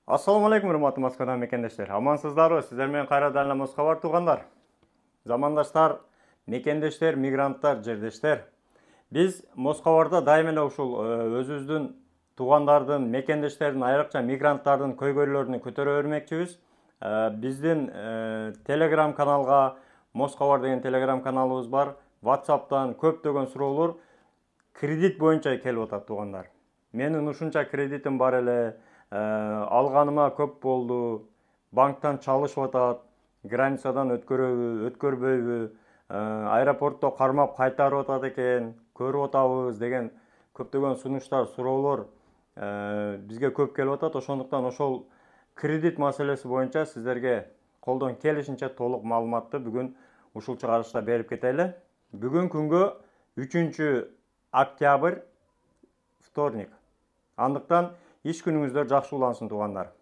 Assalamu алейкум, урматтуу Москвадан мекендештер. Амансыздарбы? Сиздер менен кайрадан эле Москва бар туугандар. Замандаштар, мекендештер, мигранттар, жердештер. Биз Москварда дайым эле ушул өзүбүздүн туугандардын, мекендештердин, айрыкча мигранттардын көйгөйлөрүн көтөрө бермекчибиз. Биздин Telegram каналга, Москвар деген Telegram каналыбыз бар. WhatsApp'тан көптөгөн суроолор кредит боюнча келип атат туугандар. Менин ушунча кредитим бар эле, алганыма көп болду, банктан чалышып атат, границадан өткөрөбү, өткөрбөйбү, аэропортто кармап кайтарып атат экен, көрүп атабыз деген көптөгөн сунуштар, суроолор бизге көп келип атат. Ошондуктан ошол кредит маселеси боюнча сиздерге колдон келишинче толук маалыматты бүгүн ушул чыгарылышта берип кетели. Бүгүн күнгө 3 октябрь, вторник. Андыктан иш күнүңүздөр жакшы улансын туугандар.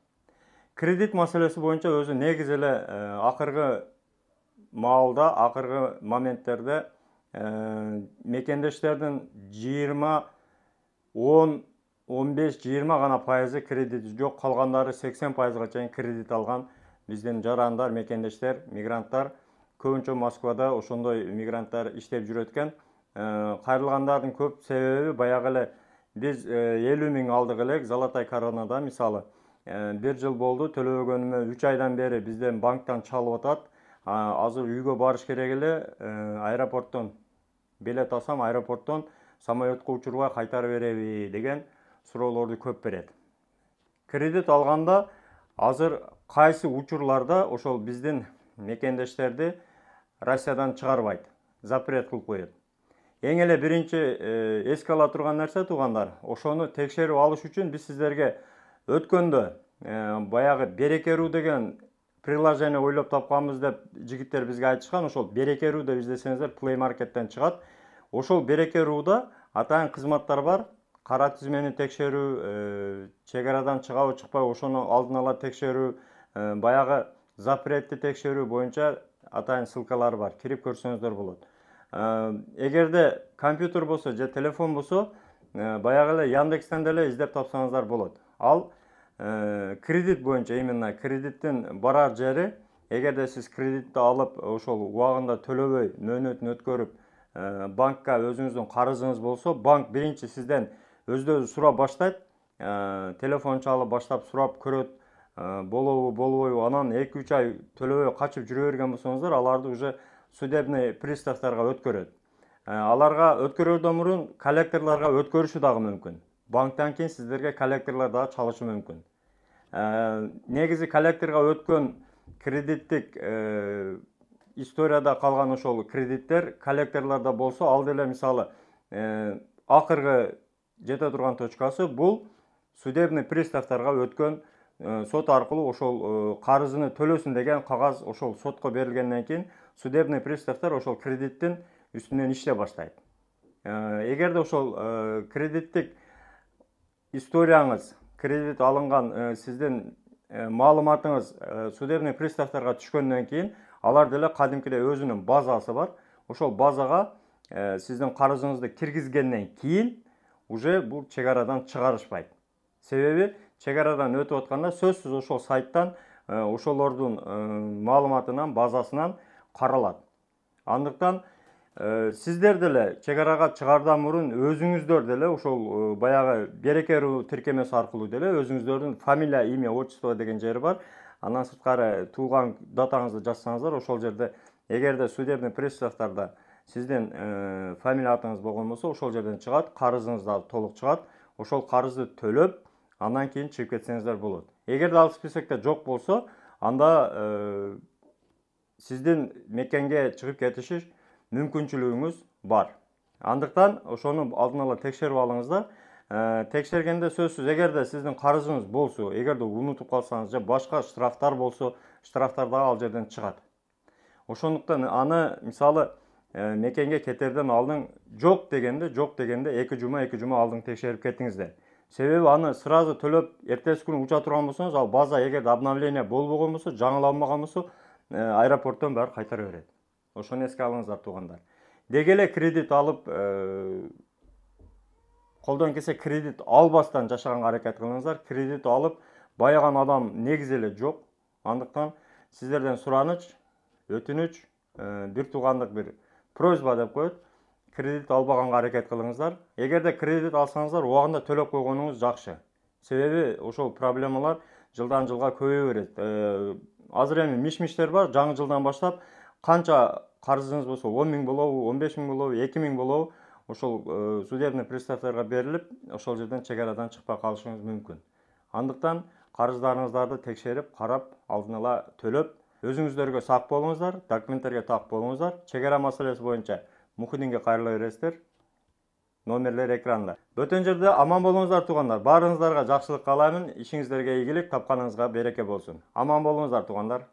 Кредит маселеси боюнча өзү негизи эле акыркы маалда, акыркы моменттерде мекендештердин 20, 10, 15-20 гана пайызы кредити жок, калгандары 80%га чейин кредит алган биздин жарандар, мекендештер, мигранттар көбүнчө Москвада ошондой мигранттар иштеп жүрөт экен. Кайрылгандардын көп себеби баягы эле биз 50 000 алдык элек Золотой коронада, мисалы 1 жыл болду, төлөбөгөнүмө 3 айдан бери бизден банктан чалып атат. Азыр үйгө барыш керек эле, аэропорттон билет алсам, аэропорттон самолетко учурбай кайтарып береби деген суроолорду көп берет. Кредит алганда азыр кайсы учурларда ошол биздин мекендештерди Россиядан чыгарбайт, запрет кылып коет. Эң эле биринчи эске ала турган нерсе туугандар, ошону текшерип алыш үчүн биз сиздерге өткөндө баягы Берекеру деген приложение ойлоп тапканбыз деп жигиттер бизге айтышкан. Ошол Берекеру деп издесеңиздер Play Market'тен чыгат. Ошол Берекеруда атайын кызматтар бар. Кара тизмени текшерүү, чек арадан чыгабы чыкпайбы ошону алдын ала текшерүү, баягы запретти текшерүү боюнча атайын ссылкалары бар. Кирип көрсөңүздөр болот. Эгерде компьютер болсо же телефон болсо, баягы эле Яндекстен деле издеп тапсаңыздар болот. Ал кредит боюнча, именно кредиттин барар жери, эгерде сиз кредитти алып, ошол убагында төлөбөй, мөөнөтүн өткөрүп, банкка өзүңүздүн карызыңыз болсо, банк биринчи сизден өзү сурап баштайт, телефон чалып баштап сурап көрөт, болобу, болбойбу, анан 2-3 ай төлөбөй качып жүрө берген болсоңуздар, аларды уже судебный приставтарга өткөрөт. Аларга өткөрөрдөн мурун коллекторлорго өткөрүшү дагы мүмкүн. Банктан кийин сиздерге коллекторлор дагы чалышы мүмкүн. Негизи коллекторго өткөн кредиттик историяда калган ошол кредиттер коллекторлордо болсо, ал деле мисалы акыркы жете турган точкасы бул судебный приставтарга өткөн, сот аркылуу ошол карызын төлөсүн деген кагаз ошол сотко берилгенден кийин судебный приставтар ошол кредиттин үстүнөн иштеп баштайт. Эгерде ошол кредиттик историяңыз, кредит алынган сиздин маалыматыңыз судебный приставтарга түшкөндөн кийин, алар деле кадимкидей өзүнүн базасы бар. Ошол базага сиздин карызыңызды киргизгенден кийин уже бул чек арадан чыгарышпайт. Себеби чек арадан өтүп атканда сөзсүз ошол сайттан ошолордун маалыматынан, базасынан каралат. Андыктан сиздер деле чек арага чыгардан мурун өзүңүздөр деле ошол баягы Берекеру тиркемеси аркылуу деле өзүңүздөрдүн фамилия, имя, отчество деген жери бар. Андан сырткары туулган датаңызды жазсаңыздар, ошол жерде эгерде судебный приставтарда сиздин фамилия атыңыз болгон болсо, ошол жерден чыгат, карызыңыз да толук чыгат. Ошол карызды төлөп, андан кийин чыгып кетсеңиздер болот. Эгерде ал списокто жок болсо, анда сиздин мекенге чыгып кетиши мүмкүнчүлүгүңүз бар. Андыктан ошону алдын ала текшерип алыңыздар. Текшергенде сөзсүз, эгерде сиздин карызыңыз болсо, эгерде унутуп калсаңыз же башка штрафтар болсо, штрафтар дагы ал жерден чыгат. Ошондуктан аны мисалы мекенге кетерден алдын жок дегенде 2 жума алдын текшерип кетиңиздер. Себеби аны сразу төлөп, эртеси күнү уча турган болсоңуз, ал база эгерде обновление болбогон болсо, жаңыланбаган болсо, аэропорттон баары кайтара берет. Ошону эске алыңыздар туугандар. Деги эле кредит алып, колдон келсе кредит албастан жашаганга аракет кылыңыздар. Кредит алып, Байыған адам негизи эле жок. Андыктан сиздерден сураныч, өтүнүч, бир туугандык бир просьба деп коет. Кредит албаганга аракет кылыңыздар. Эгерде кредит алсаңыздар, убагында төлөп койгонуңуз жакшы. Себеби ошол проблемалар жылдан жылга көбөйө берет. Азыр эми миш-миштер бар. Жаңы жылдан баштап канча карызыңыз болсо 10 000 болобу, 15 000 болобу, 2 000 болобу, ошол судебный приставдарга берилип, ошол жерден чек арадан чыкпай калышыңыз мүмкүн. Андыктан карыздарыңыздарды текшерип, карап, алдын ала төлөп, өзүңүздөргө сак болуңуздар, документтерге так болуңуздар. Чек ара маселеси боюнча Мухиддинге кайрыла бересиздер. Номерлер экранда. Бөтөн жерде аман болуңуздар туугандар. Баарыңыздарга жакшылык каалаймын. Ишиңиздерге ийгилик, тапканыңызга береке болсун. Аман болуңуздар туугандар.